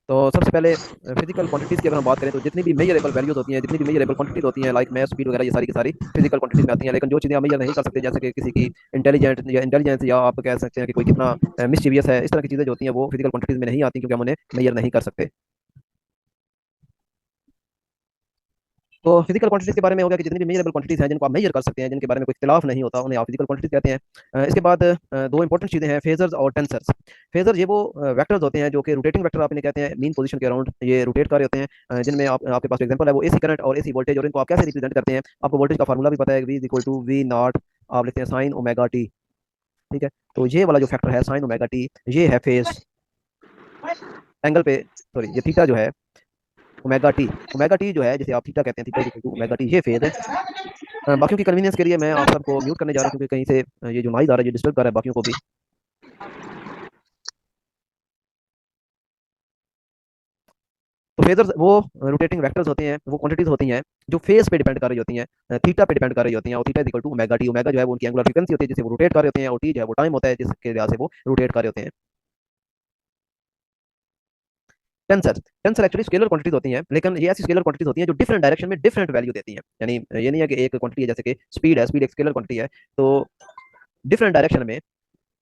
तो सबसे पहले फिजिकल क्वांटिटीज़ की अगर हम बात करें तो जितनी भी मेजरेबल वैल्यूज होती हैं, जितनी भी मेजरेबल क्वांटिटीज़ होती हैं, लाइक मैथ, स्पीड वगैरह, ये सारी की सारी फिजिकल क्वांटिटीज़ में आती हैं। लेकिन जो चीज़ें आप मेजर नहीं कर सकते, जैसे कि किसी की इंटेलिजेंस, या आप कह सकते हैं कि कोई कितना मिस्चीवियस है, इस तरह की चीज़ें जो होती हैं वो फिजिकल क्वांटिटीज़ में नहीं आती, क्योंकि हम उन्हें मेजर नहीं कर सकते। तो फिजिकल क्वांटिटीज के बारे में हो गया कि जितनी भी मेजरेबल क्वांटिटीज हैं जिनको आप मेजर कर सकते हैं, जिनके बारे में कोई इख्तिलाफ नहीं होता, उन्हें आप फिजिकल क्वांटिटीज कहते हैं। इसके बाद दो इंपॉर्टेंट चीज़ें हैं, फेजर्स और टेंसर्स। फेजर ये वो वेक्टर्स होते हैं जो कि रोटेटिंग वेक्टर आप इन्हें कहते हैं, मीन पोजीशन के अराउंड ये रोटेट कर रहे होते हैं, जिनमें आपके पास एग्जांपल है वो एसी करंट और एसी वोल्टेज। और इनको आप कैसे रिप्रेजेंट करते हैं, आपको वोल्टेज का फार्मूला भी पता है, V is equal to V not, आप लिखते हैं साइन ओमेगा टी। ठीक है, तो ये वाला जो फैक्टर है साइन ओमेगा टी, ये है फेज एंगल पे, सॉरी ये थीटा जो है, ओमेगा टी जो है जिसे आप थीटा कहते हैं, theta equal to omega T, ये फेज है। बाकियों की कन्वीनियंस के लिए मैं आप सबको म्यूट करने जा रहा हूँ, क्योंकि कहीं से ये जो नॉइज आ रहा है ये डिस्टर्ब कर रहा है बाकियों को भी। तो फेजर्स वो रोटेटिंग वेक्टर्स होते हैं, वो क्वांटिटीज होती हैं जो फेज पे डिपेंड कर रही होती हैं, थीटा पे डिपेंड कर रही होती हैं। और theta is equal to omega T, omega जो है वो उनकी एंगुलर फ्रीक्वेंसी होती है जिसे वो रोटेट कर रहे होते हैं, और टी जो है वो टाइम होता है जिसके वजह से वो रोटेट कर रहे होते हैं। Tensor tensor actually scalar quantities होती हैं, लेकिन ये ऐसी स्केलर क्वांटिटीज होती हैं जो डिफरेंट डायरेक्शन में डिफरेंट वैल्यू देती हैं। यानी ये नहीं है कि एक क्वांटिटी है, जैसे कि स्पीड है, स्पीड एक स्केलर क्वांटिटी है, तो डिफरेंट डायरेक्शन में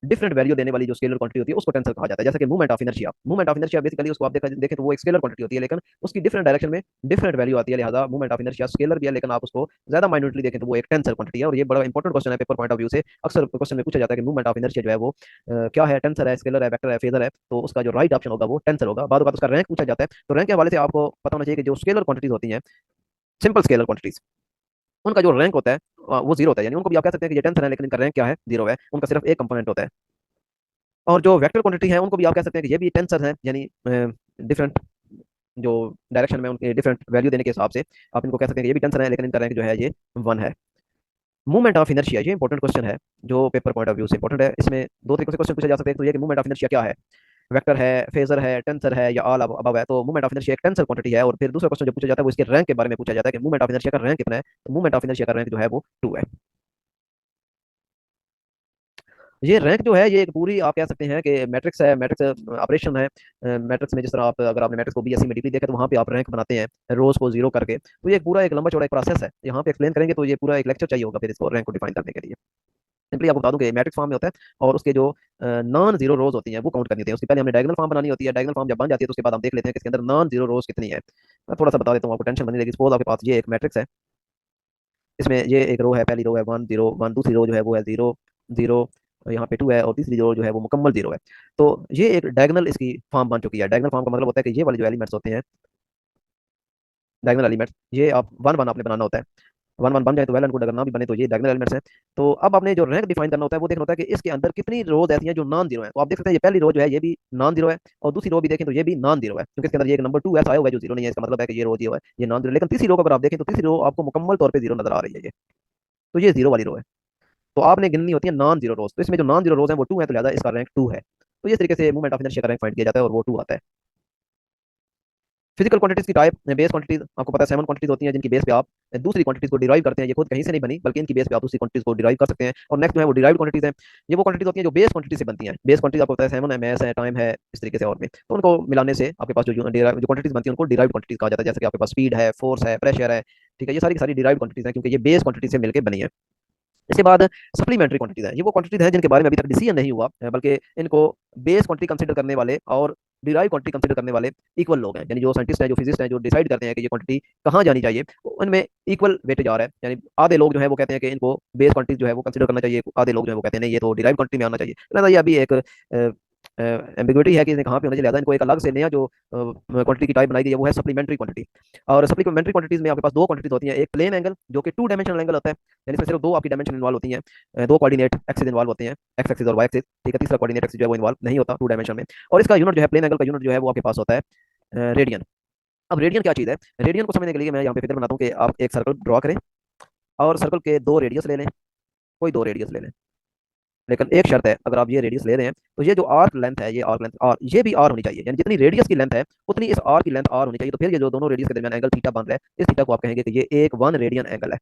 डिफरेंट वैल्यू देने वाली जो स्केलर क्वांटिटी होती है उसको टेंसर कहा जाता है। जैसे कि मूवमेंट ऑफ इनर्शिया बेसिकली उसको आप देखें तो वो एक स्केलर क्वांटिटी होती है, लेकिन उसकी डिफरेंट डायरेक्शन में डिफरेंट वैल्यू आती है, लिहाजा मूवमेंट ऑफ इनर्शिया स्केलर भी है, लेकिन आप उसको ज्यादा माइन्यूटली देखें तो वो एक टेंसर क्वांटिटी है। और ये बड़ा इंपॉर्टेंट क्वेश्चन है पेपर पॉइंट ऑफ व्यू से, अक्सर क्वेश्चन में पूछा जाता है कि मूवमेंट ऑफ इनर्शिया जो है वो क्या है, टेंसर है, स्केलर है, वेक्टर है, फेजर है। तो उसका जो राइट ऑप्शन होगा वो टेंसर होगा। बाद उसका रैंक पूछा जाता है, तो रैंक के हवाले से आपको पता होना चाहिए कि जो स्केलर क्वांटिटीज होती हैं, सिंपल स्केलर क्वांटिटीज, उनका जो रैंक होता है वो जीरो होता है। यानी उनको भी आप कह सकते हैं कि ये टेंसर है, लेकिन इनका रैंक क्या है, जीरो है, उनका सिर्फ एक कंपोनेंट होता है। और जो वेक्टर क्वांटिटी है उनको भी आप कह सकते हैं कि ये भी टेंसर हैं, यानी डिफरेंट जो डायरेक्शन में उनके डिफरेंट वैल्यू देने के हिसाब से आप इनको कह सकते हैं कि ये भी टेंसर है, लेकिन इनका रैंक जो है ये वन है। मूवमेंट ऑफ इनर्शिया, ये इंपॉर्टेंट क्वेश्चन है जो पेपर पॉइंट ऑफ व्यू से इंपॉर्टेंट है। इसमें दो तरीकों से क्वेश्चन पूछे जा सकते हैं, तो ये कि मूवमेंट ऑफ इनर्शिया क्या है, वेक्टर है, फेजर है, टेंसर है, या ऑल अबव है। तो मूवमेंट ऑफ इनर्शिया एक टेंसर क्वांटिटी है। और फिर दूसरा क्वेश्चन जो पूछा जाता है वो इसके रैंक के बारे में पूछा जाता है कि मूवमेंट ऑफ इनर्शिया का रैंक कितना है। तो मूवमेंट ऑफ इनर्शिया का रैंक जो है वो टू है। ये रैंक जो है ये एक पूरी आप कह सकते हैं कि मैट्रिक्स है, मैट्रिक्स ऑपरेशन है। मैट्रिक्स में जिस तरह आप, अगर आपने मैट्रिक्स को बीएससी में डीपली देखा तो वहाँ पे आप रैंक बनाते हैं रोज को जीरो करके। तो ये एक पूरा एक लंबा चौड़ा एक प्रोसेस है, यहाँ पे एक्सप्लेन करेंगे तो ये पूरा एक लेक्चर चाहिए होगा फिर इसको रैंक को डिफाइन करने के लिए। सिंपली आपको बता दूं कि मैट्रिक्स फॉर्म में होता है, और उसके जो नॉन जीरो रोज होती हैं वो काउंट करनी होती है। उसके पहले हमने डायगोनल फॉर्म बनानी होती है। डायगोनल फॉर्म जब बन जाती है तो उसके बाद हम देख लेते हैं कि इसके अंदर नॉन जीरो रोज कितनी है। मैं थोड़ा सा बता देता हूँ, आपको टेंशन बनी रहेगी। सपोज आपके पास ये एक मैट्रिक्स है, इसमें ये एक रो है, पहली रो है वन जीरो वन, दूसरी रो जो है वो है जीरो जीरो, यहाँ पे टू है, और तीसरी रो जो है वो मुकम्मल जीरो है। तो ये एक डायगोनल इसकी फॉर्म बन चुकी है। डायगोनल फॉर्म का मतलब होता है कि ये वाले जो एलिमेंट्स होते हैं, डायगोनल एलिमेंट्स, ये आप वन वन आपने बनाना होता है। वन वन बन जाए तो वेल एंड गुड, अगर ना भी बने तो ये डायगोनल एलिमेंट्स हैं। तो अब आपने जो रैंक डिफाइन करना होता है वो देखना होता है कि इसके अंदर कितनी रोज ऐसी हैं जो नॉन जीरो है। तो आप देख सकते हैं ये पहली रो जो है ये भी नॉन जीरो है, और दूसरी रो भी देखें तो ये भी नॉन जीरो है, क्योंकि इसके अंदर ये एक नंबर टू ऐसा आया हुआ है जो जीरो नहीं है। इसका मतलब है कि ये रो जीरो है, ये नॉन जीरो। लेकिन तीसरी रो को अगर आप देखें तो तीसरी रो आपको मुकम्मल तौर पर जीरो नजर आ रही है ये, तो ये जीरो वाली रो है। तो आपने गिननी होती है नॉन जीरो रोज। तो इसमें जो नॉन जीरो रोज है वो टू है, तो लिहाजा इसका रैंक टू है। तो इस तरीके से मूवमेंट ऑफ इनर्शिया का रैंक फाइंड किया जाता है और वो टू आता है। फिजिकल क्वांटिटीज की टाइप, बेस क्वांटिटीज आपको पता है सेवन क्वांटिटीज होती हैं जिनकी बेस पे आप दूसरी क्वांटिटीज को डिराइव करते हैं। ये खुद कहीं से नहीं बनी, बल्कि इनकी बेस पे आप दूसरी क्वांटिटीज को डिराइव कर सकते हैं। और नेक्स्ट जो है वो डिराइव्ड क्वांटिटीज है। ये वो क्वांटिटीज होती हैं जो बेस क्वांटिटी से बनती हैं। बेस क्वांटिटीज आपको पता है सेवन है, मैस है, टाइम है, इस तरीके से और भी। तो उनको मिलाने से आपके पास जो जो क्वांटिटीज बनती है उनको डिराइव्ड क्वांटिटीज कहा जाता है। जैसे कि आपके पास स्पीड है, फोर्स है, प्रेशर है, ठीक है, ये सारी की सारी डिराइव्ड क्वांटिटीज हैं, क्योंकि ये बेस क्वांटिटी से मिलकर बनी है। इसके बाद सप्लीमेंट्री क्वांटिटीज है। ये वो क्वांटिटीज है जिनके बारे में अभी तक डिसीजन नहीं हुआ, बल्कि इनको बेस क्वांटिटी कंसीडर करने वाले और डिराइव क्वांटिटी कंसीडर करने वाले इक्वल लोग हैं। यानी जो साइंटिस्ट हैं, जो फिजिस्ट हैं, जो डिसाइड करते हैं कि ये क्वांटिटी कहाँ जानी चाहिए, उनमें इक्वल वेटेज आ रहा है। यानी आधे लोग जो है वो कहते हैं कि इनको बेस क्वांटिटी जो है वो कंसीडर करना चाहिए, आधे लोग जो है वो कहते हैं नहीं ये तो डिराइव क्वांटिटी में आना चाहिए। लिहाजा ये अभी एक एम्बिग्विटी है कि इन्हें कहाँ पे होना चाहिए। लिहाजा इनको एक अलग से नया जो क्वांटिटी की टाइप बनाई गई है वो है सप्लीमेंट्री क्वांटिटी। और सप्लीमेंट्री क्वांटिटीज में आपके पास दो क्वांटिटीज होती हैं, एक प्लेन एंगल जो कि टू डायमेंशनल एंगल होता है, यानी इसमें सिर्फ दो आपकी डायमेंशन इन्वॉल्व होती हैं, दो कोऑर्डिनेट एक्सिस इन्वॉल्व होते हैं, एक्स एक्सिस और वाई एक्सिस। ठीक है, तीसरा कोऑर्डिनेट एक्सिस जो है वो इन्वॉल्व नहीं होता टू डायमेंशन में। और इसका यूनिट जो है, प्लेन एंगल का यूनिट जो है वो आपके पास होता है रेडियन। अब रेडियन क्या चीज़ है, रेडियन को समझने के लिए मैं यहाँ पे फिगर बनाता हूँ कि आप एक सर्कल ड्रॉ करें और सर्कल के दो रेडियस ले लें, कोई दो रेडियस ले लें। लेकिन एक शर्त है, अगर आप ये रेडियस ले रहे हैं तो ये जो आर्क लेंथ है, ये आर्क लेंथ आर, ये भी आर होनी चाहिए। यानी जितनी रेडियस की लेंथ है उतनी इस आर की लेंथ आर होनी चाहिए। तो फिर ये जो दोनों रेडियस के दरमियान एंगल थीटा बन रहा है, इस थीटा को आप कहेंगे कि ये एक वन रेडियन एंगल है,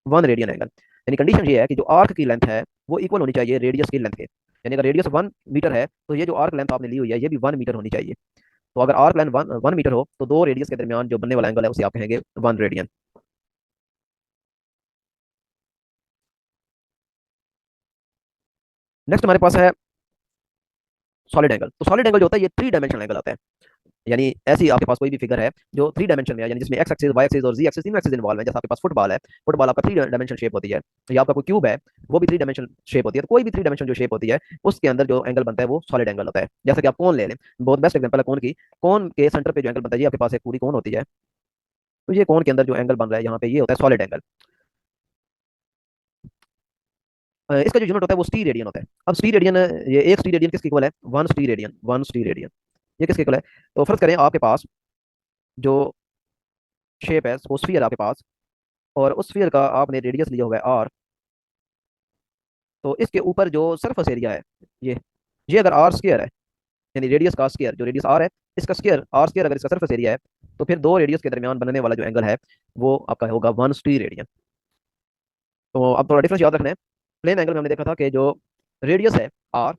वन रेडियन एंगल। यानी कंडीशन ये है कि जो आर्क की लेंथ है वो इक्वल होनी चाहिए रेडियस की लेंथ के। यानी अगर रेडियस वन मीटर है तो ये जो आर्क लेंथ आपने ली हुई है ये भी वन मीटर होनी चाहिए। तो अगर आर्क लेंथ 1 मीटर हो तो दो रेडियस के दरमियान जो बनने वाला एंगल है उसे आप कहेंगे 1 रेडियन। नेक्स्ट हमारे पास है सॉलिड एंगल। तो सॉलिड एंगल जो होता है ये 3 डायमेंशनल एंगल आता है। यानी ऐसी आपके पास कोई भी फिगर है जो 3 डायमेंशन में है, यानी जिसमें एक्स एक्सिस, वाई एक्सिस और जी एक्सिस तीनों एक्सिस इन्वॉल्व है। जैसे आपके पास फुटबॉल है, फुटबॉल आपका 3 डायमेंशन शेप होती है। या आपका कोई क्यूब है, वो भी 3 डायमेंशन शेप होती है। तो कोई भी 3 डायमेंशन जो शेप होती है उसके अंदर जो एंगल बनता है वो सॉलिड एंगल होता है। जैसे कि आप कोन ले लें, बहुत बेस्ट एग्जांपल है कोन की। कोन के सेंटर पे जो एंगल बनता है, ये आपके पास एक पूरी कोन होती है, तो ये कोन के अंदर जो एंगल बन रहा है यहाँ पे ये होता है सॉलिड एंगल। इसका जो यूनिट होता है वो स्टी रेडियन होता है। अब स्टी रेडियन, ये एक स्टी रेडियन किसके इक्वल है? 1 स्टी रेडियन, 1 स्टी रेडियन। ये किसके इक्वल है? तो फर्ज करें आपके पास जो शेप है वो स्फीयर है आपके पास, और उस स्फीयर का आपने रेडियस लिया हुआ है आर। तो इसके ऊपर जो सरफेस एरिया है ये ये अगर आर स्क्वायर है, यानी रेडियस का स्क्वायर, जो रेडियस आर है इसका स्क्वायर आर स्क्वायर अगर इसका सरफेस एरिया है, तो फिर दो रेडियस के दरमियान बनने वाला जो एंगल है वो आपका होगा 1 स्टी रेडियन। तो अब थोड़ा डिफरेंस याद रखना है। प्लेन एंगल में हमने देखा था कि जो रेडियस है आर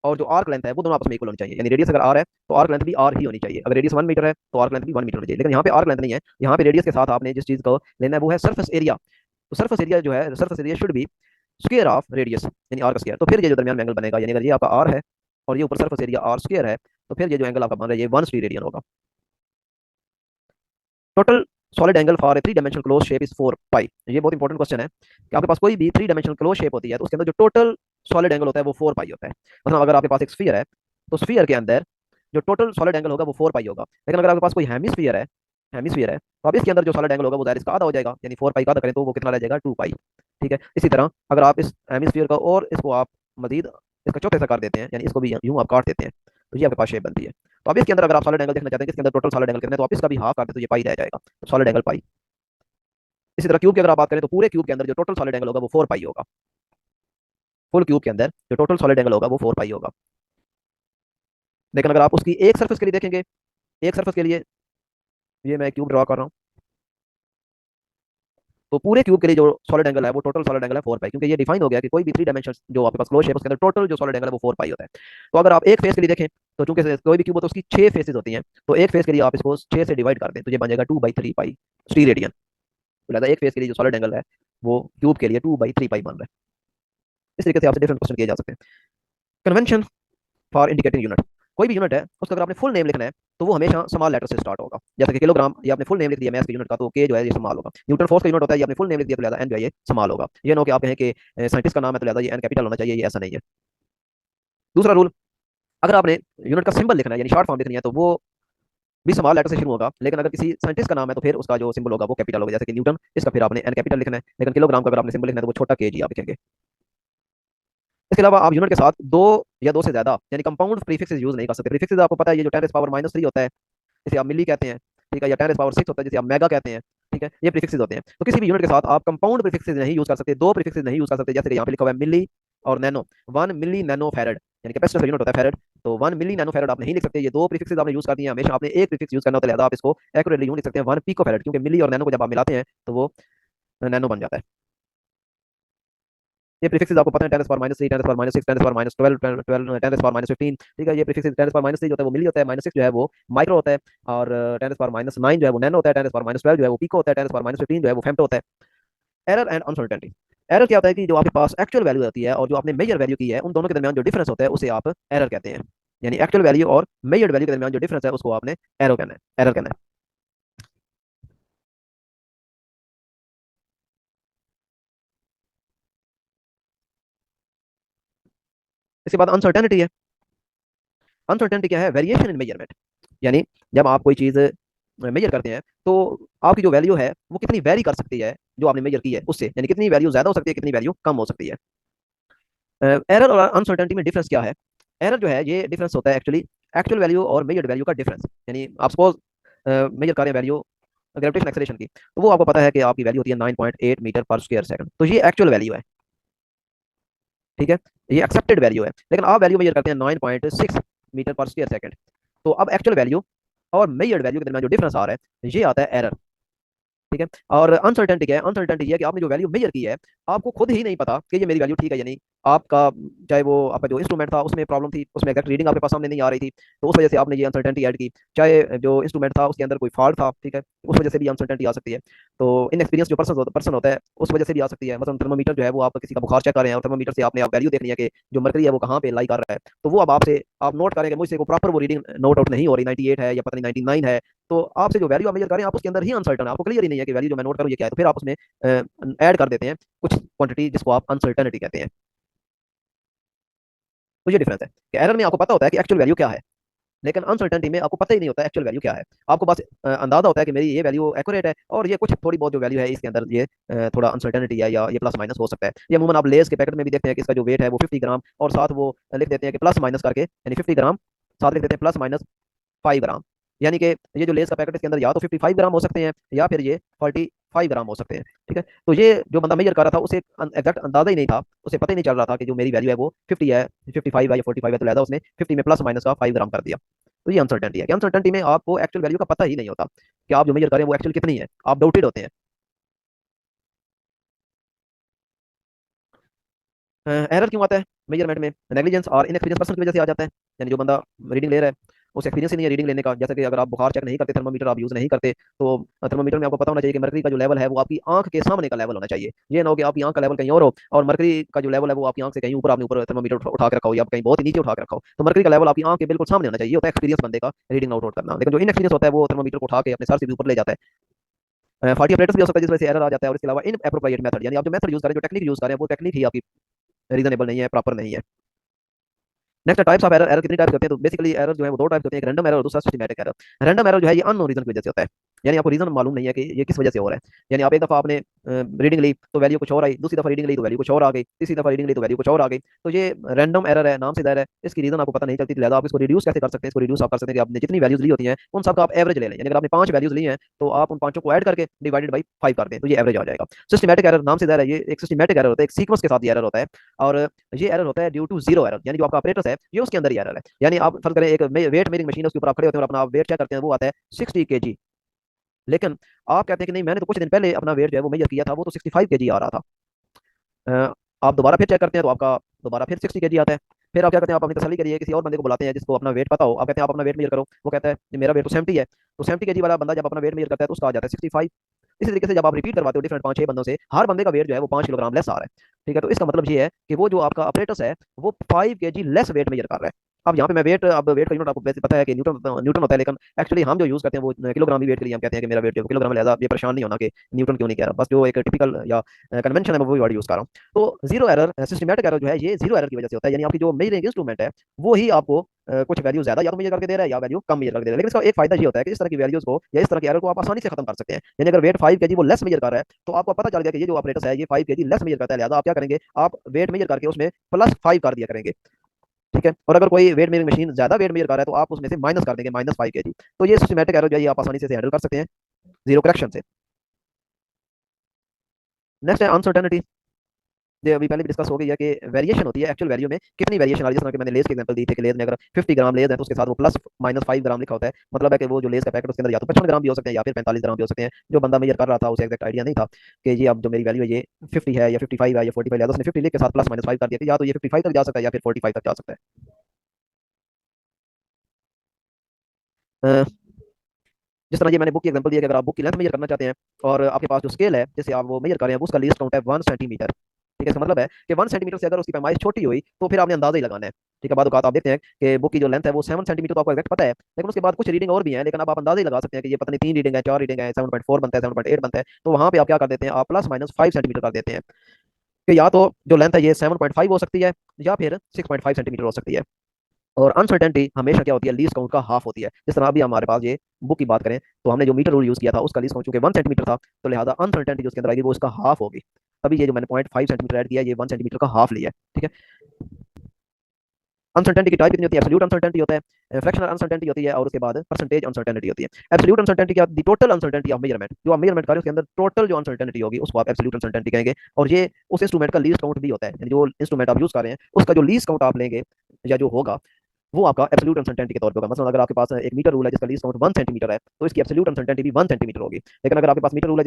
और जो आर्क लेंथ है वो दोनों आपस में इक्वल होनी चाहिए। यानी रेडियस अगर आर है तो आर्क लेंथ भी आर ही होनी चाहिए। अगर रेडियस 1 मीटर है तो आर्क लेंथ भी 1 मीटर होनी चाहिए। लेकिन यहाँ पे आर्क लेंथ नहीं है, यहाँ पे रेडियस के साथ आपने जिस चीज को लेना है वो है सरफेस एरिया। तो सरफेस एरिया जो है, surface area should be square of radius, यानी आर का स्क्वायर। तो फिर ये जो दरमियान में एंगल बनेगा, यानी अगर ये आपका आर है और ये ऊपर सरफेस एरिया आर स्क्वायर है, तो फिर ये जो एंगल आपका बन रहा है ये 1 स्टी रेडियन होगा। Total solid angle for a 3 dimensional close shape is 4 पाई। ये बहुत इंपॉर्टेंट क्वेश्चन है कि आपके पास कोई भी 3 डायमेंशनल क्लोज शेप होती है तो उसके अंदर जो टोटल सॉलिड एंगल होता है वो 4 पाई होता है। मतलब अगर आपके पास एक स्फीयर है तो स्फीयर के अंदर जो टोटल सॉलिड एंगल होगा वो 4 पाई होगा। लेकिन अगर आपके पास कोई हेमिस्फीयर है, हेमिस्फीयर है, तो अब इसके अंदर जो सॉलिड एंगल होगा वो दायरे इसका आधा हो जाएगा, यानी 4 पाई का आधा करें तो वो कितना रह जाएगा? 2 पाई। ठीक है, इसी तरह अगर आप इस हेमिस्फीयर का और इसको आप मजीद इसका चौथे हिस्सा कर देते हैं, यानी इसको भी यूं आप काट देते हैं, तो ये आपके पास शेप बनती है। तो अब इसके अंदर अगर आप सॉलिड एंगल देखना चाहते हैं कि इसके अंदर टोटल सॉलिड एंगल कितने हैं, तो आप इसका भी हाफ कर दें तो ये पाई रह जाएगा, तो सॉलिड एंगल पाई। इसी तरह क्यूब की अगर आप बात करें तो पूरे क्यूब के अंदर जो टोटल सॉलिड एंगल होगा वो 4 पाई होगा। फुल क्यूब के अंदर जो टोटल सॉलिड एंगल होगा वो 4 पाई होगा। लेकिन अगर आप उसकी एक सरफेस के लिए देखेंगे, एक सरफेस के लिए ये मैं क्यूब ड्रॉ कर रहा हूँ, तो पूरे क्यूब के लिए जो सॉलिड एंगल है वो टोटल सॉलिड एंगल है 4 पाई, क्योंकि ये डिफाइन हो गया कि कोई भी 3 डायमेंशन जो आपके पास क्लोज शेप उसके अंदर टोटल जो सॉलिड एंगल है वो 4 पाई होता है। तो अगर आप एक फेस के लिए देखें, तो चूंकि कोई भी क्यूब होता है उसकी 6 फेसेस होती हैं, तो एक फेस के लिए आप इसको 6 से डिवाइड कर दें तो ये बन जाएगा 2/3 पाई स्टी रेडियन। तो लिहाजा एक फेस के लिए जो सॉलिड एंगल है वो क्यूब के लिए 2/3 पाई बन रहा है। इस तरीके से आपसे डिफरेंट क्वेश्चन किए जा सकते हैं। कन्वेंशन फॉर इंडिकेटिंग यूनिट, कोई भी यूनिट है उसका अगर आपने फुल नेम लिखना है तो वो हमेशा स्मॉल लेटर से स्टार्ट होगा। जैसे कि किलोग्राम, ये आपने फुल नेम लिख दिया मैस के यूनिट का, तो के जो है ये स्मॉल होगा। न्यूटन फोर्स का यूनिट होता है, ये आपने फुल नेम लिख दिया तो लिहाजा एन जो है ये स्मॉल होगा। ये ना कि आप कहें कि साइंटिस्ट का नाम है तो लिहाजा ये एन कैपिटल होना चाहिए, ये ऐसा नहीं है। दूसरा रूल, अगर आपने यूनिट का सिंबल लिखना है यानी शॉर्ट फॉर्म लिखनी है तो वो भी स्मॉल लेटर से शुरू होगा। लेकिन अगर किसी साइंटिस्ट का नाम है तो फिर उसका जो सिंबल होगा वो कैपिटल होगा। जैसे कि न्यूटन, इसका फिर आपने एन कैपिटल लिखना है। लेकिन किलोग्राम का अगर आपने सिंबल लिखना है तो वो छोटा के जी आप लिखेंगे। इसके अलावा आप यूनिट के साथ दो या दो से ज्यादा यानी कंपाउंड प्रीफिक्सेस यूज नहीं कर सकते। प्रीफिक्सेस आपको पता है, ये जो 10⁻³ होता है जिसे आप मिली कहते हैं, ठीक है, या 10⁻6 होता है जिसे आप मेगा कहते हैं, ठीक है, ये प्रीफिक्सेस होते हैं। तो किसी भी यूनिट के साथ आप कंपाउंड प्रीफिक्सेस नहीं यूज कर सकते, दो प्रीफिक्सेस नहीं यूज कर सकते। जैसे कि यहाँ पे लिखा हुआ है मिली और नैनो, 1 मिली नैनो फैरड, यानी कैपेसिटर का यूनिट होता है फैरड। तो 1 मिली नैनो फैरड आप नहीं लिख सकते, ये दो प्रीफिक्सेस आपने यूज कर दिए। हमेशा आपने एक प्रीफिक्स यूज करना होता है, लिहाजा आप इसको एक्यूरेटली यूं लिख सकते हैं 1 पिको फैरड, क्योंकि मिली और नैनो को जब आप मिलाते हैं तो वो नैनो बन जाता है। ये प्रीफिक्सेस आपको पता है, 10⁻3, 10⁻6, 10⁻12, 12, 10⁻15, ठीक है। ये प्रीफिक्सेस 10⁻3 जो होता है वो मिली होता है, -6 जो है वो माइक्रो होता है, और 10⁻9 जो है वो नैनो होता है, 10⁻12 जो है वो पिको होता है, 10⁻15 जो है वो फेम्टो होता है। एरर एंड अनसर्टेनिटी, एरर क्या होता है कि जो आपके पास एक्चुअल वैल्यू होती है और जो आपने मेजर वैल्यू की है उन दोनों के दरमियान जो डिफरेंस होता है उसे आप एरर कहते हैं। यानी एक्चुअल वैल्यू और मेजर्ड वैल्यू के दरमियान जो डिफरेंस है उसको आपने एरर कहना है, एरर कहना है। इसके बाद अनसर्टेनिटी है। अनसर्टेनिटी क्या है? वेरिएशन इन मेजरमेंट, यानी जब आप कोई चीज़ मेजर करते हैं तो आपकी जो वैल्यू है वो कितनी वेरी कर सकती है जो आपने मेजर की है उससे, यानी कितनी वैल्यू ज्यादा हो सकती है, कितनी वैल्यू कम हो सकती है। एरर और अनसर्टेनिटी में डिफरेंस क्या है? एरर जो है ये डिफरेंस होता है एक्चुअली एक्चुअल वैल्यू और मेजर्ड वैल्यू का डिफरेंस। यानी आप सपोज मेजर करें वैल्यू ग्रेविटेशन एक्सेलरेशन की, तो वो आपको पता है कि आपकी वैल्यू होती है 9.8 मीटर पर स्क्वायर सेकंड, तो ये एक्चुअल वैल्यू है, ठीक है, ये एक्सेप्टेड वैल्यू है। लेकिन आप वैल्यू मेजर करते हैं 9.6 मीटर पर स्क्वायर सेकंड, तो अब एक्चुअल वैल्यू और मेजर्ड वैल्यू के दरमियान जो डिफरेंस आ रहा है ये आता है एरर। ठीक है। और अनसर्टेनिटी क्या है? अनसर्टेनिटी ये है कि आपने जो वैल्यू मेजर की है, आपको खुद ही नहीं पता कि ये मेरी वैल्यू ठीक है या नहीं। आपका चाहे वो आपका जो इंस्ट्रूमेंट था उसमें प्रॉब्लम थी, उसमें एग्जैक्ट रीडिंग आपके पास सामने नहीं आ रही थी, तो उस वजह से आपने ये अनसर्टेनिटी ऐड की। चाहे जो इंस्ट्रूमेंट था उसके अंदर कोई फॉल्ट था, ठीक है, उस वजह से भी अनसर्टेनिटी आ सकती है। तो इनएक्सपीरियंस जो पर्सन होता है उस वजह से भी आ सकती है। मतलब थर्मोमीटर जो है वो आप किसी का बुखार चेक कर रहे हैं और थर्मोमीटर से आपने आप वैल्यू देखनी है कि जो मरकरी है वो कहाँ पे लाई कर रहा है, तो वो अब आपसे आप नोट करेंगे, मुझसे को प्रॉपर वो रीडिंग नोट आउट नहीं हो रही, 98 है या पता नहीं 99 है, तो आपसे जो वैल्यू आप मेजर करें आप उसके अंदर ही अनसर्टन है, आपको क्लियर ही नहीं है कि वैल्यू जो मैं नोट करूँ ये क्या है, तो फिर आप उसमें ऐड कर देते हैं कुछ क्वांटिटी जिसको आप अनसर्टेनिटी कहते हैं। तो ये डिफरेंस है कि एरर में आपको पता होता है कि एक्चुअल वैल्यू क्या है, लेकिन अनसर्टेनिटी में आपको पता ही नहीं होता एक्चुअल वैल्यू क्या है। आपको बस अंदाजा होता है कि मेरी ये वैल्यू एक्यूरेट है और ये कुछ थोड़ी बहुत जो वैल्यू है इसके अंदर ये थोड़ा अनसर्टेनिटी है या ये प्लस माइनस हो सकता है। ये अमूमन आप लेस के पैकेट में भी देखते हैं कि इसका जो वेट है वो 50 ग्राम और साथ वो लिख देते हैं कि प्लस माइनस करके, यानी 50 ग्राम साथ लिख देते हैं प्लस माइनस 5 ग्राम, यानी कि ये जो लेस का पैकेट इसके अंदर या तो 55 ग्राम हो सकते हैं या फिर ये 45 ग्राम हो सकते हैं। ठीक है, तो ये जो बंदा मेजर कर रहा था उसे एग्जैक्ट अंदाजा ही नहीं था, उसे पता ही नहीं चल रहा था कि जो मेरी वैल्यू है वो 50 है, 55 है या 45 है, तो लिहाजा उसने 50 में प्लस माइनस का 5 ग्राम कर दिया। तो ये अनसर्टेनिटी है कि अनसर्टेनिटी में आपको एक्चुअल वैल्यू का पता ही नहीं होता कि आप जो मेजर करें वो एक्चुअल कितनी है, आप डाउटेड होते हैं। एरर क्यों आता है मेजरमेंट में? नेग्लिजेंस और इनएक्सपीरियंस पर्सन की वजह से आ जाता है। यानी जो बंदा रीडिंग ले रहा है उसे एक्सपीरियंस ही नहीं है रीडिंग लेने का। जैसे कि अगर आप बुखार चेक नहीं करते, थर्मामीटर आप यूज नहीं करते, तो थर्मामीटर में आपको पता होना चाहिए कि मरकरी का जो लेवल है वो आपकी आंख के सामने का लेवल होना चाहिए। ये ना हो कि आपकी आंख का लेवल कहीं और हो और मरकरी का जो लेवल है वो आपकी आंख से कहीं ऊपर, आपने ऊपर थर्मामीटर उठा के रखा हो या कहीं बहुत ही नीचे उठा के रखा हो, तो मरकरी का लेवल आपकी आंख के बिल्कुल सामने होना चाहिए। ये होता है एक्सपीरियंस बंदे का रीडिंग आउट करना। लेकिन जो इनएक्सपीरियंस होता है वो थर्मामीटर को उठा के अपने सर से भी ऊपर ले जाता है। फाटी ऑपरेटर्स भी हो सकता है जिस वजह से एरर आ जाता है। और इसके अलावा इन एप्रोप्रिएट मेथड, यानी आप जो मेथड यूज करें, जो टेक्निक यूज करें, वो टेक्निक ही आपकी रीजनेबल नहीं है, प्रॉपर नहीं है। Next types of error. Error कितनी टाइप्स होते हैं? तो बेसिकली एरर जो है वो दो टाइप्स होते हैं, एक रैंडम एरर और दूसरा सिस्टमैटिक एरर। रैंडम एरर जो है ये अननोन रीजन की वजह से होता है, यानी आपको रीजन मालूम नहीं है कि ये किस वजह से हो रहा है। यानी आप एक दफा आपने रीडिंग ली तो वैल्यू कुछ और आई, दूसरी दफा रीडिंग ली तो वैल्यू कुछ और आ गई, तीसरी दफा रीडिंग ली तो वैल्यू कुछ और आ गई। तो ये रैंडम एरर है, नाम से दायर है, इसकी रीजन आपको पता नहीं चलती, लिहाजा आप इसको रिड्यूस कैसे कर सकते हैं? इसको रिड्यूस आप कर सकते हैं कि आपने जितनी वैल्यूज ली होती हैं उन सबका आप एवरेज ले लें। यानी अगर आपने 5 वैल्यूज ली हैं तो आप उन पांचों को ऐड करके डिवाइडेड बाई 5 कर दें, तो ये एवरेज आ जाएगा। सिस्टमैटिक एरर नाम से दायर है, ये एक सिस्टमैटिक एरर होता है, एक सीक्वेंस के साथ ये एरर होता है। और ये एरर होता है ड्यू टू जीरो एरर, यानी जो आपका ऑपरेटर है ये उसके अंदर ही एरर है। यानी आप फर्ज करें एक वेट मेजरिंग मशीन है, उसके ऊपर आप खड़े होते हैं और अपना वेट चेक करते हैं, वो आता है 60 kg, लेकिन आप कहते हैं कि नहीं मैंने तो कुछ दिन पहले अपना वेट जो है वो मेजर किया था, वो तो 65 kg आ रहा था। आप दोबारा फिर चेक करते हैं तो आपका दोबारा फिर 60 kg आता है। फिर आप क्या करते हैं, आप अपनी तसल्ली के लिए किसी और बंदे को बुलाते हैं जिसको अपना वेट पता हो, आप कहते हैं आप अपना वेट मेजर करो, वो कहता है कि मेरा वेट तो 70 है, तो 70 kg वाला बंदा जब अपना वेट मेजर करता है तो उसका आ जाता है 65। इसी तरीके से जब आप रिपीट करवाते हो डिफरेंट 5-6 बंदों से, हर बंदे का वेट जो है वो 5 किलोग्राम लेस आ रहा है। ठीक है, तो इसका मतलब ये है कि वो जो आपका अपरेटस है वो 5 kg लेस वेट मेजर कर रहा है। अब यहाँ पे मैं वेट, अब वेट का यूनिट आपको वैसे पता है कि न्यूटन न्यूटन होता है, लेकिन एक्चुअली हम जो यूज करते हैं वो किलोग्राम ही वेट के लिए हम कहते हैं कि मेरा वेट जो किलोग्राम है, लिहाजा ये परेशान नहीं होना कि न्यूटन क्यों नहीं कह रहा, बस जो एक टिपिकल या कन्वेंशन है मैं वही वर्ड यूज कर रहा हूँ। तो जीरो एरर, सिस्टमैटिक एरर जो है ये जीरो एरर की वजह से होता है, यानी आपकी जो मेजरिंग इंस्ट्रूमेंट है वो ही आपको कुछ वैल्यू ज्यादा या तो मेजर करके दे रहा है या वैल्यू कम मेजर करके दे रहा है। लेकिन इसका एक फायदा ये होता है कि इस तरह की वैल्यूज को या इस तरह की एरर को आप आसानी से खत्म कर सकते हैं। यानी अगर वेट 5 kg वो लेस मेजर कर रहा है तो आपको पता चल गया कि ये जो ऑपरेटर है ये 5 kg लेस मेजर करता है, लिहाजा आप क्या करेंगे, आप वेट मेजर करके उसमें +5 कर दिया करेंगे। ठीक है, और अगर कोई वेट मेजरिंग मशीन ज्यादा वेट मेजर कर रहा है तो आप उसमें से माइनस कर देंगे -5 kg। तो ये सिस्टमैटिक एरर जो है ये आप आसानी से हैंडल कर सकते हैं जीरो करेक्शन से। नेक्स्ट है अनसर्टेनिटी। ये अभी पहले भी डिस्कस हो गई है कि वेरिएशन होती है एक्चुअल वैल्यू में, कितनी वेरिएशन आ रही है। जिस तरह कि मैंने लेस की एग्जांपल दी थी कि लेस में अगर 50 ग्राम लेस है तो उसके साथ वो +-5 ग्राम लिखा होता है, मतलब है कि वो जो लेस का पैकेट उसके अंदर या तो 55 ग्राम भी हो सकते हैं या फिर 45 ग्राम भी हो सकते हैं। जो बंदा मेजर कर रहा था उसे एग्जैक्ट आइडिया नहीं था कि ये अब जो मेरी वैल्यू है ये 50 है या 55 है या 45 है, तो उसने 50 लिख के साथ +-5 कर दिया कि या तो ये 55 तक जा सकता है या फिर 45 तक जा सकता है। जिस तरह ये मैंने बुक की एग्जांपल दिया कि अगर आप बुक की लेंथ मेजर करना चाहते हैं और आपके पास जो स्केल है जैसे आप वो मेजर कर रहे हैं वो उसका लीस्ट काउंट है 1 सेंटीमीटर। ठीक है, इसका मतलब है कि 1 सेंटीमीटर से अगर उसकी पैमाइश छोटी हुई तो फिर आपने अंदाजा ही लगाना है। ठीक है, बाद औक़ात आप देखते हैं कि बुक की जो लेंथ है वो 7 सेंटीमीटर तो आपको एग्जैक्ट पता है, लेकिन उसके बाद कुछ रीडिंग और भी है, लेकिन अब आप अंदाजा ही लगा सकते हैं कि ये पता नहीं 3 रीडिंग है, 4 रीडिंग है, 7.4 बनता है, 7.8 बनता है, तो वहां पे आप क्या कर देते हैं, आप +-5 सेंटीमीटर कर देते हैं कि या तो जो लेंथ है ये 7.5 हो सकती है या फिर 6.5 सेंटीमीटर हो सकती है। और अनसर्टेनिटी हमेशा क्या होती है, लीस्ट काउंट का हाफ होती है। जिस तरह अभी हमारे पास ये बुक की बात करें तो हमने जो मीटर रूल यूज किया था उसका लीस्ट काउंट चूंकि 1 सेंटीमीटर था, तो लिहाजा अनसर्टेनिटी जो उसके अंदर आएगी वो इसका हाफ होगी। अभी ये जो मैंने 0.5 सेंटीमीटर ऐड किया ये 1 सेंटीमीटर का हाफ लिया है। ठीक है, अनसर्टेनिटी की टाइप कितनी होती है? एब्सोल्यूट अनसर्टेनिटी होता है, फ्रैक्शनल अनसर्टेनिटी होती है और उसके बाद परसेंटेज अनसर्टेनिटी होती है। एब्सोल्यूट अनसर्टेनिटी क्या, दी टोटल अनसर्टेनिटी ऑफ मेजरमेंट, जो आप मेजरमेंट कर रहे हो उसके अंदर टोटल जो अनसर्टेनिटी होगी उसको आप एब्सोल्यूट अनसर्टेनिटी कहेंगे। और ये उस इंस्ट्रूमेंट का लीस्ट काउंट भी होता है, यानी जो इंस्ट्रूमेंट आप यूज कर रहे हैं उसका जो लीस्ट काउंट आप लेंगे या जो होगा वो आपका एब्सोल्यूट अनसर्टेनिटी के तौर पे होगा। मतलब अगर आपके पास एक मीटर रूल है जिसका लीस्ट काउंट 1 सेंटीमीटर है, तो इसकी एब्सोल्यूट अनसर्टेनिटी भी 1 सेंटीमीटर होगी। लेकिन अगर आपके पास मीटर रूल है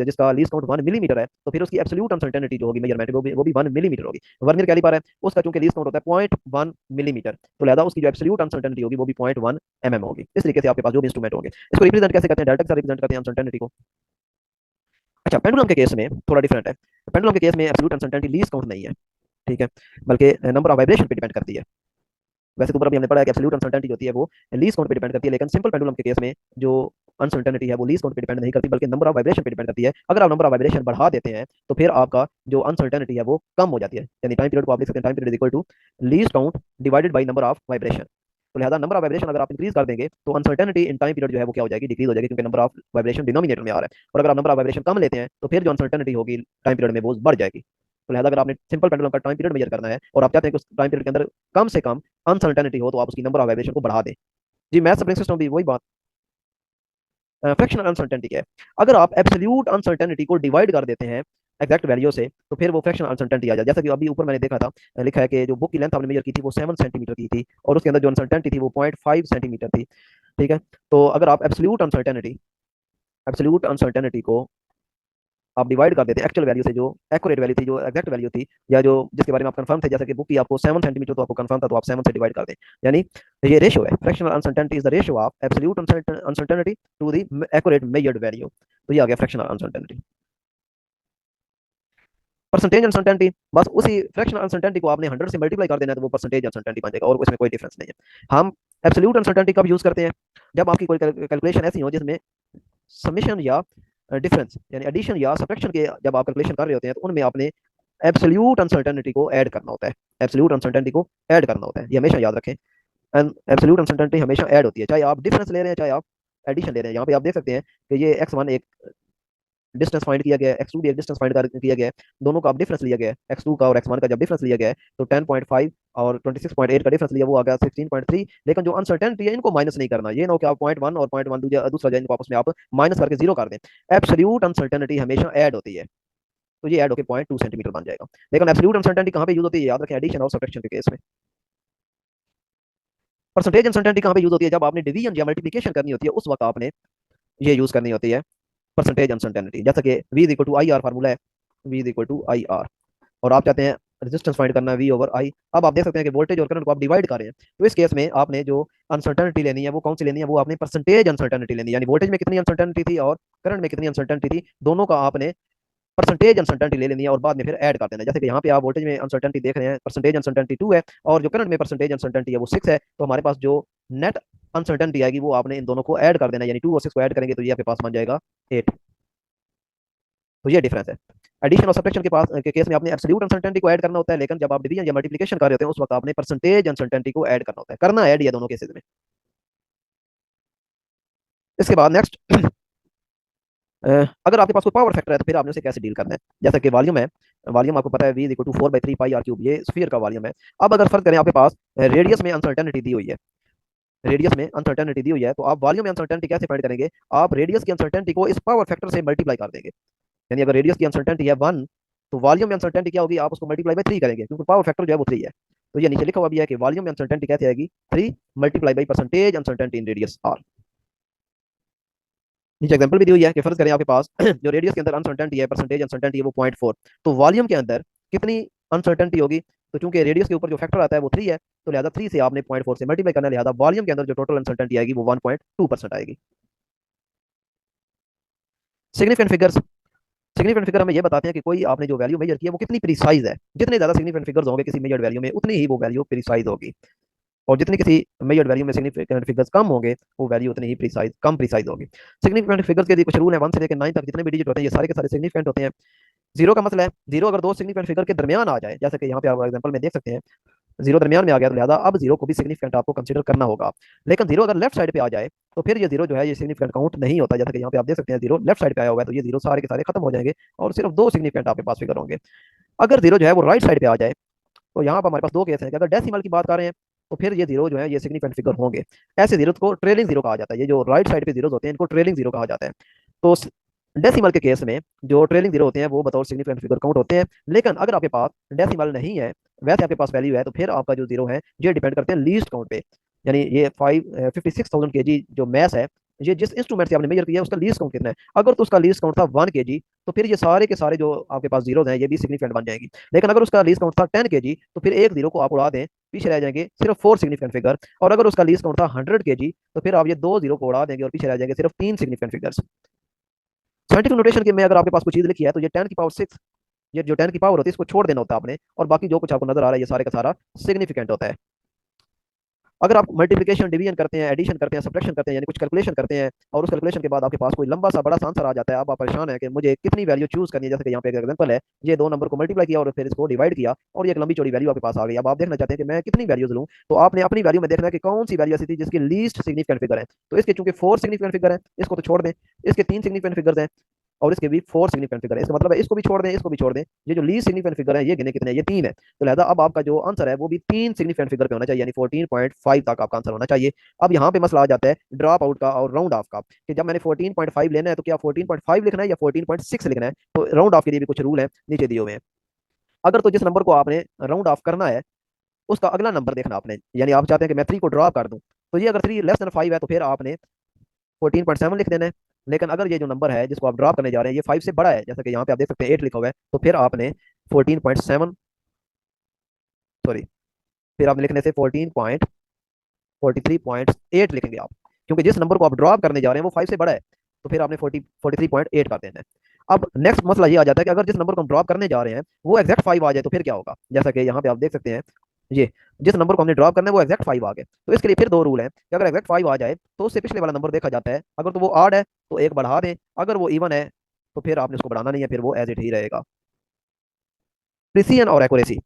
जिसका लीस्ट काउंट 1 मिलीमीटर है, तो फिर उसकी एब्सोल्यूट अनसर्टेनिटी जो होगी मेजरमेंट वो भी 1 मिलीमीटर होगी। वर्नियर कैलिपर है, उसका चूंकि लीस्ट काउंट होता है 0.1 मिलीमीटर, तो लिहाजा उसकी जो एब्सोल्यूट अनसर्टेनिटी होगी वो भी 0.1 होगी। इस तरीके से आपके पास जो भी इंस्ट्रूमेंट होंगे, इसको रिप्रेजेंट कैसे करते हैं, डायरेक्ट रिप्रेजेंट करते हैं अनसर्टेनिटी को। अच्छा, पेंडुलम के केस में थोड़ा डिफरेंट है। पेंडुलम के केस में एब्सोल्यूट अनसर्टेनिटी लीस्ट काउंट नहीं है, ठीक है, बल्कि नंबर ऑफ वाइब्रेशन पे डिपेंड करती है। वैसे तो ऊपर अभी हमने पढ़ा है कि एब्सोल्यूट अनसर्टेनिटी होती है वो लीस्ट काउंट पे डिपेंड करती है, लेकिन सिंपल पेंडुलम के केस में जो अनसर्टेनिटी है वो लीस्ट काउंट पे डिपेंड नहीं करती, बल्कि नंबर ऑफ वाइब्रेशन पे डिपेंड करती है। अगर आप नंबर ऑफ वाइब्रेशन बढ़ा देते हैं तो फिर आपका जो अनसर्टेनिटी है वो कम हो जाती है। यानी टाइम पीरियड को आप लिख सकते हैं, time period equal to least count divided by number of vibration. तो लिहाजा नंबर ऑफ वाइब्रेशन अगर आप इंक्रीज कर देंगे तो अनसर्टेनिटी इन टाइम पीरियड जो है वो क्या हो जाएगी, डिक्रीज हो जाएगी, क्योंकि नंबर ऑफ वाइब्रेशन डिनोमिनेटर में आ रहा है। और अगर आप नंबर ऑफ वाइब्रेशन कम लेते हैं तो फिर जो अनसर्टेनिटी होगी टाइम पीरियड में वो बढ़ जाएगी। तो लिहाजा अगर आपने सिंपल पेंडुलम का टाइम पीरियड मेजर करना है और आप चाहते हैं कि उस टाइम पीरियड के अंदर कम से कम अनसर्टेनिटी हो, तो आप उसकी नंबर ऑफ वाइब्रेशन को बढ़ा दें। जी, मैथ स्प्रिंग सिस्टम भी वही बात। फ्रैक्शनल अनसर्टेनिटी क्या है, अगर आप एब्सोल्यूट अनसर्टेनिटी को डिवाइड कर देते हैं एग्जैक्ट वैल्यू से, तो फिर वो फ्रैक्शनल अनसर्टेनिटी आ जाए। जैसा कि अभी ऊपर मैंने देखा था, लिखा है कि जो बुक की लेंथ आपने मेजर की थी वो 7 सेंटीमीटर की थी, और उसके अंदर जो अनसर्टेनिटी थी वो 0.5 सेंटीमीटर थी, ठीक है। तो अगर आप एब्सोल्यूट अनसर्टेनिटी को आप डिवाइड कर देते हैं एक्चुअल वैल्यू से, जो एक्यूरेट वैल्यू थी, जो एग्जैक्ट वैल्यू थी, या जो जिसके बारे में आप कंफर्म थे, जैसे कि बुक की आपको 7 सेंटीमीटर तो आपको कंफर्म था, तो आप 7 से डिवाइड कर दें। यानी ये रेशियो है, fractional uncertainty is the ratio of absolute uncertainty to the accurate measured value. तो ये आ गया फ्रैक्शनल अनसर्टेनिटी। परसेंटेज अनसर्टेनिटी, बस उसी फ्रैक्शनल अनसर्टेनिटी को आपने 100 से मल्टीप्लाई कर देना है तो वो परसेंटेज अनसर्टेनिटी बन जाएगा, और इसमें कोई डिफरेंस नहीं है। हम एब्सोल्यूट अनसर्टेनिटी कब यूज करते हैं, जब आपकी कोई कैलकुलेशन ऐसी हो जिसमें समेशन या डिफरेंस यानी एडिशन या सब्ट्रैक्शन के जब आप कैलकुलेशन कर रहे होते हैं, तो उनमें आपने एब्सोल्यूट अनसर्टेनिटी को ऐड करना होता है। एब्सोल्यूट अनसर्टेनिटी को ऐड करना होता है, ये हमेशा याद रखें। एब्सोल्यूट अनसर्टेनिटी हमेशा ऐड होती है, चाहे आप डिफरेंस ले रहे हैं चाहे आप एडिशन ले रहे हैं। यहाँ पे आप देख सकते हैं कि ये x1 एक डिस्टेंस फाइंड किया गया है, x2 भी एक डिस्टेंस फाइंड किया गया है, दोनों का अब डिफरेंस लिया गया है, x2 का और x1 का जब डिफरेंस लिया गया है तो 10.5 और 26.8 का डिफरेंस लिया, वो आ गया 16.3। लेकिन जो अनसर्टेनिटी है इनको माइनस नहीं करना, ये ना हो कि आप 0.1 और 0.1 दूसरा जो इनको आपस में आप माइनस करके जीरो कर दें। एब्सोल्यूट अनसर्टेनिटी हमेशा ऐड होती है, तो ये ऐड होकर 0.2 सेंटीमीटर बन जाएगा। लेकिन एब्सोल्यूट अनसर्टेनिटी कहाँ पे यूज होती है, याद रखें, एडिशन और सब्ट्रैक्शन के केस में। परसेंटेज अनसर्टेनिटी कहाँ पे यूज होती है, जब आपने डिवीजन या मल्टीप्लिकेशन करनी होती है उस वक्त आपने ये यूज करनी होती है परसेंटेज अनसर्टेनिटी। जैसा कि v is equal to I R formula है, v is equal to I R, और आप चाहते हैं रेजिस्टेंस फाइंड करना है v ओवर आई। अब आप देख सकते हैं कि वोल्टेज और करंट को आप डिवाइड कर रहे हैं, तो इस केस में आपने जो अनसर्टेनिटी लेनी है वो कौन सी लेनी है, वो आपने परसेंटेज अनसर्टेनिटी लेनी है। यानी वोल्टेज में कितनी अनसर्टेनिटी थी और करंट में कितनी अनसर्टेनिटी थी, दोनों का आपने परसेंटेज अनसर्टेनिटी ले लेनी है और बाद में फिर ऐड कर देना है। जैसे कि यहाँ पे आप वोल्टेज में अनसर्टेनिटी देख रहे हैं, परसेंटेज अनसर्टेनिटी 2 है, और जो करंट में परसेंटेज अनसर्टेनिटी है वो 6 है, तो हमारे पास जो नेट अनसर्टेनिटी आएगी वो आपने इन दोनों को ऐड कर देना है, यानी 2 और 6 को ऐड करेंगे तो ये आपके पास बन जाएगा 8। तो ये डिफरेंस है। एडिशन और सब्ट्रैक्शन के केस में आपने एब्सोल्यूट अनसर्टेनिटी को ऐड करना होता है, लेकिन जब आप डिवीजन या मल्टीप्लिकेशन कर रहे होते हैं उस वक्त आपने परसेंटेज अनसर्टेनिटी को ऐड करना होता है। करना ऐड ये दोनों केसेस में। इसके बाद नेक्स्ट, अगर आपके पास कोई पावर फैक्टर है तो फिर आपने उसे कैसे डील करना है। जैसा कि वॉल्यूम है, वॉल्यूम आपको पता है v equal to 4/3 pi R cube, ये स्फीयर का वॉल्यूम है। अब अगर फर्क करें, आपके पास रेडियस में अनसर्टेनिटी दी हुई है, रेडियस में अनसर्टेनिटी दी हुई है, तो आप वॉल्यूम में अनसर्टेनिटी कैसे फाइंड करेंगे, आप रेडियस की अनसर्टेनिटी को इस पावर फैक्टर से मल्टीप्लाई कर देंगे। यानी अगर रेडियस की अनसर्टेनिटी है 1, तो वॉल्यूम में अनसर्टेनिटी क्या होगी, आप उसको मल्टीप्लाई बाई 3 करेंगे, क्योंकि पावर फैक्टर जो है वो 3 है। तो ये नीचे लिखा हुआ भी है कि वॉल्यूम में अनसर्टेनिटी कैसे आएगी, 3 multiply by percentage uncertainty in radius R. नीचे एग्जांपल भी दी हुई है कि फर्ज करें आपके पास जो रेडियस के अंदर अनसर्टेनिटी है, परसेंटेज अनसर्टेनिटी है वो 0.4, तो वॉल्यूम के अंदर कितनी अनसर्टेनिटी होगी, तो चूंकि रेडियस के ऊपर जो फैक्टर आता है वो 3 है, तो लिहाजा 3 से आपने 0.4 से मल्टीप्लाई करना है, लिहाजा वॉल्यूम के अंदर जो टोटल अनसर्टेनिटी आएगी वो 1.2% आएगी। सिग्निफिकेंट फिगर्स, सिग्निफिकेंट फिगर हमें ये बताते हैं कि कोई आपने जो वैल्यू मेजर की है वो कितनी प्रीसाइज है। जितने ज्यादा सिग्निफिकेंट फिगर्स होंगे किसी मेजर्ड वैल्यू में, उतनी ही वो वैल्यू प्रीसाइज होगी, और जितनी किसी मेजर्ड वैल्यू में सिग्निफिकेंट फिगर्स कम होंगे वो वैल्यू उतनी ही प्रीसाइज कम प्रीसाइज होगी। सिग्निफिकेंट फिगर्स के लिए कुछ रूल है, 1 से लेकर 9 तक जितने भी डिजिट होते हैं ये सारे के सारे सिग्निफिकेंट होते हैं। जीरो का मतलब है, जीरो अगर दो सिग्निफिकेंट फिगर के दरमियान आ जाए, जैसे कि यहाँ पे आप एग्जांपल में देख सकते हैं जीरो दरमियान में आ गया, तो लिहाजा अब जीरो को भी सिग्निफिकेंट आपको कंसीडर करना होगा। लेकिन जीरो अगर लेफ्ट साइड पे आ जाए तो फिर ये जीरो जो है ये सिग्निफिकेंट काउंट नहीं होता। जैसे कि यहाँ पे आप देख सकते हैं जीरो लेफ्ट साइड पे आया हुआ है, तो ये जीरो सारे के सारे खत्म हो जाएंगे और सिर्फ दो सिग्निफिकेंट आपके पास फिगर होंगे। अगर जीरो जो है वो राइट साइड पे आ जाए, तो यहाँ पर हमारे पास दो केस हैं कि अगर डेसिमल की बात कर रहे हैं तो फिर ये जीरो जो है ये सिग्निफिकेंट फिगर होंगे। ऐसे जीरो को ट्रेलिंग जीरो कहा जाता है, ये जो राइट साइड पे जीरो होते हैं इनको ट्रेलिंग जीरो कहा जाता है। तो डेसिमल के केस में जो ट्रेलिंग जीरो होते हैं वो बतौर सिग्निफिकेंट फिगर काउंट होते हैं, लेकिन अगर आपके पास डेसिमल नहीं है, वैसे आपके पास वैल्यू है, तो फिर आपका जो जीरो है ये डिपेंड करते हैं लीस्ट काउंट पे। यानी ये 56,000 kg जो मैस है, ये जिस इंस्ट्रूमेंट से आपने मेजर किया है उसका लीस्ट काउंट कितना है। अगर तो उसका लीस्ट काउंट था 1 kg, तो फिर ये सारे के सारे जो आपके पास जीरो हैं ये भी सिग्निफिकेंट बन जाएंगी। लेकिन अगर उसका लीस्ट काउंट था 10 kg, तो फिर एक जीरो को आप उड़ा दें, पीछे रह जाएंगे सिर्फ 4 सिग्निफिकेंट फिगर। और अगर उसका लीस्ट काउंट था 100 kg, तो फिर आप ये दो जीरो को उड़ा देंगे और पीछे रह जाएंगे सिर्फ 3 सिग्निफिकेंट फिगर्स। साइंटिफिक नोटेशन के में अगर आपके पास कोई चीज लिखी है तो ये 10 की पावर 6, ये जो 10 की पावर होती है इसको छोड़ देना होता है आपने, और बाकी जो कुछ आपको नजर आ रहा है ये सारे का सारा सिग्निफिकेंट होता है। अगर आप मल्टीप्लिकेशन डिवीजन करते हैं, एडिशन करते हैं, सब्ट्रैक्शन करते हैं, यानी कुछ कैलकुलेशन करते हैं, और उस कैलकुलेशन के बाद आपके पास कोई लंबा सा बड़ा सा आंसर आ जाता है, अब आप परेशान है कि मुझे कितनी वैल्यू चूज करनी है। जैसे कि यहाँ पे एक एग्जांपल है, ये दो नंबर को मल्टीप्लाई किया और फिर इसको डिवाइड किया और ये एक लंबी चौड़ी वैल्यू आपके पास आ गई। अब आप देखना चाहते हैं कि मैं कितनी वैल्यूज लूँ, तो आपने अपनी वैल्यू में देखना है कि कौन सी वैल्यू ऐसी थी जिसकी लीस्ट सिग्निफिकेंट फिगर है। तो इसके चूंकि 4 सिग्निफिकेंट फिगर है, इसको तो छोड़ दें। इसके 3 सिग्निफिकेंट फिगर्स हैं और इसके भी 4 सिग्निफिकेंट फिगर है, इसका मतलब है इसको भी छोड़ दें, इसको भी छोड़ दें। ये जो लीस्ट सिग्निफिकेंट फिगर है ये गिने कितने हैं, ये 3 है। तो लिहाजा अब आपका जो आंसर है वो भी 3 सिग्निफिकेंट फिगर पे होना चाहिए, यानी 14.5 तक आपका आंसर होना चाहिए। अब यहाँ पे मसला आ जाता है ड्रॉप आउट का और राउंड ऑफ का, कि जब मैंने 14.5 लेना है तो क्या 14.5 लिखना है या 14.6 लिखना है। तो राउंड ऑफ के लिए भी कुछ रूल है, नीचे दिए हुए हैं। अगर तो जिस नंबर को आपने राउंड ऑफ करना है उसका अगला नंबर देखना आपने, यानी आप चाहते हैं कि मैं 3 को ड्रॉप कर दूं, तो ये अगर 3 <5 है तो फिर आपने 14.7 लिख देना है। लेकिन अगर ये जो नंबर है जिसको आप ड्रॉप करने जा रहे हैं ये 5 से बड़ा है, जैसे कि यहाँ पे आप देख सकते हैं 8 लिखा हुआ है, तो फिर आपने 14.7, सॉरी, फिर आपने लिखने से 14.43.8 लिखेंगे आप, क्योंकि जिस नंबर को आप ड्रॉप करने जा रहे हैं वो 5 से बड़ा है। तो फिर आपने 43.8 कर देना है। अब नेक्स्ट मसला ये आ जाता है कि अगर जिस नंबर को हम ड्रॉप करने जा रहे हैं वो एग्जैक्ट 5 आ जाए तो फिर क्या होगा। जैसा कि यहाँ पे आप देख सकते हैं, ये जिस नंबर को हमने ड्रॉप करना है वो एग्जैक्ट 5 आ गए, तो इसके लिए फिर दो रूल हैं कि अगर एग्जैक्ट 5 आ जाए तो उससे पिछले वाला नंबर देखा जाता है, अगर तो वो ऑड है तो एक बढ़ा दें, अगर वो इवन है तो फिर आपने उसको बढ़ाना नहीं है, फिर वो एज इट ही रहेगा। प्रिसिजन और एक्यूरेसी।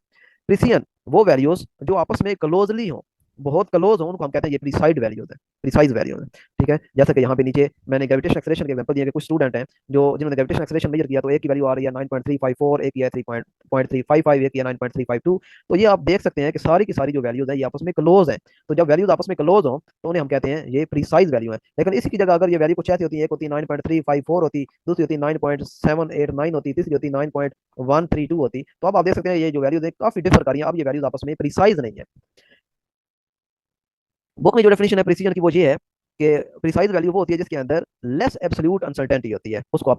प्रिसिजन वो वैल्यूज जो आपस में क्लोजली हो, बहुत क्लोज हो, उनको हम कहते हैं ये प्रिसाइड वैल्यूज है, प्रिसाइज वैल्यूज है। ठीक है, जैसे कि यहाँ पे नीचे मैंने ग्रेविटेशन एक्सेलरेशन के एग्जांपल दिए कि कुछ स्टूडेंट हैं जो जिन्होंने ग्रेविटेशन एक्सेलरेशन मेजर किया, तो एक की वैल्यू आ रही है 9.354, एक की है 3.355, एक की है 9.352। तो ये आप देख सकते हैं कि सारी की सारी जो वैल्यूज है ये आपस में क्लोज है। तो जब वैल्यूज आपस में क्लोज हो तो उन्हें हम कहते हैं ये प्रिसाइज वैल्यू है। लेकिन इसी की जगह अगर ये वैल्यू कुछ ऐसी होती है, एक होती 9.354 होती, दूसरी होती 9.789 होती, तीसरी होती 9.132 होती, तो अब आप देख सकते हैं ये जो वैल्यूज है काफी डिफर कर रही है, अब ये वैल्यूज आपस में प्रिसाइज नहीं है। बुक में जो डेफिनेशन है प्रिसीजन की वो ये है कि प्रिसाइज वैल्यू वो होती है जिसके अंदर लेस एब्सोल्यूट अनसर्टेनिटी होती है, उसको आप